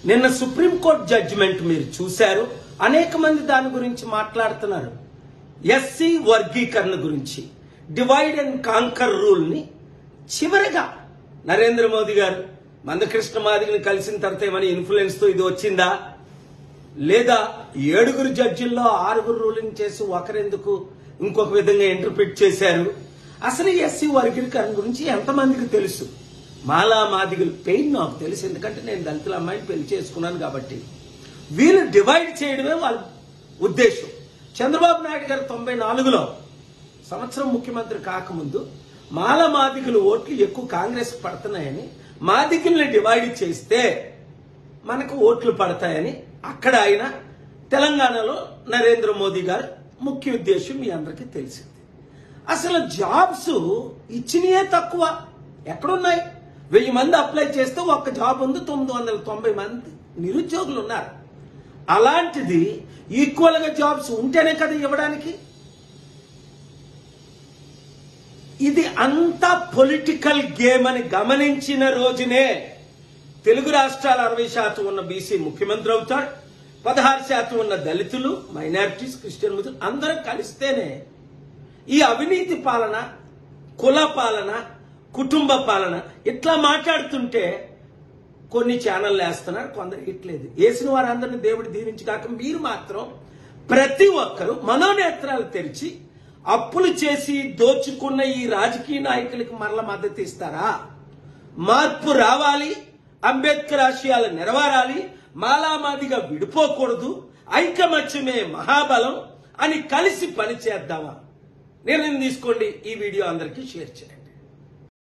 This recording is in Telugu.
నిన్న సుప్రీంకోర్టు జడ్జిమెంట్ మీరు చూశారు. అనేక మంది దాని గురించి మాట్లాడుతున్నారు. ఎస్సీ వర్గీకరణ గురించి డివైడ్ అండ్ కాంకర్ రూల్ ని చివరిగా నరేంద్ర మోదీ గారు మందకృష్ణ మాదిగని కలిసిన తర్వాత ఏమైనా ఇన్ఫ్లుయెన్స్ తో ఇది వచ్చిందా, లేదా 7 జడ్జిల్లో 6 రూలింగ్ చేసి ఒకరెందుకు ఇంకొక విధంగా ఇంటర్ప్రిట్ చేశారు? అసలు ఎస్సీ వర్గీకరణ గురించి ఎంతమందికి తెలుసు? మాలా మాదిగల పెయిన్ నాకు తెలుసు, ఎందుకంటే నేను దళితుల అమ్మాయిని పెళ్లి చేసుకున్నాను కాబట్టి. వీళ్ళు డివైడ్ చేయడమే వాళ్ళ ఉద్దేశం. చంద్రబాబు నాయుడు గారు 94లో సంవత్సరం ముఖ్యమంత్రి కాకముందు మాలా మాదిగల ఓట్లు ఎక్కువ కాంగ్రెస్ పడుతున్నాయని, మాదిగల్ని డివైడ్ చేస్తే మనకు ఓట్లు పడతాయని అక్కడ ఆయన, తెలంగాణలో నరేంద్ర మోదీ గారు ముఖ్య ఉద్దేశం మీ అందరికీ తెలిసింది. అసలు జాబ్స్ ఇచ్చినయే తక్కువ. ఎక్కడున్నాయి? 1000 మంది అప్లై చేస్తే ఒక్క జాబ్ ఉంది, 990 మంది నిరుద్యోగులు ఉన్నారు. అలాంటిది ఈక్వల్ గా జాబ్స్ ఉంటేనే కదా ఇవ్వడానికి. ఇది అంతా పొలిటికల్ గేమ్ అని గమనించిన రోజునే తెలుగు రాష్ట్రాల 60% ఉన్న బీసీ ముఖ్యమంత్రి అవుతాడు. 16% ఉన్న దళితులు, మైనారిటీస్, క్రిస్టియన్ ముస్లిం అందరం కలిస్తేనే ఈ అవినీతి పాలన, కుల పాలన, కుటుంబ పాలన ఇట్లా మాట్లాడుతుంటే కొన్ని ఛానళ్ళు వేస్తున్నారు, కొందరు ఇట్లేదు. వేసిన వారందరినీ దేవుడు దీవించగాక మీరు మాత్రం ప్రతి ఒక్కరూ మనోనేత్రాలు తెరిచి అప్పులు చేసి దోచుకున్న ఈ రాజకీయ నాయకులకు మరల మద్దతు ఇస్తారా? మార్పు రావాలి, అంబేద్కర్ ఆశయాలు నెరవేరాలి, మాలామాదిగా విడిపోకూడదు, ఐకమత్యమే మహాబలం అని కలిసి పనిచేద్దామా? నిర్ణయం తీసుకోండి. ఈ వీడియో అందరికీ షేర్ చేయండి.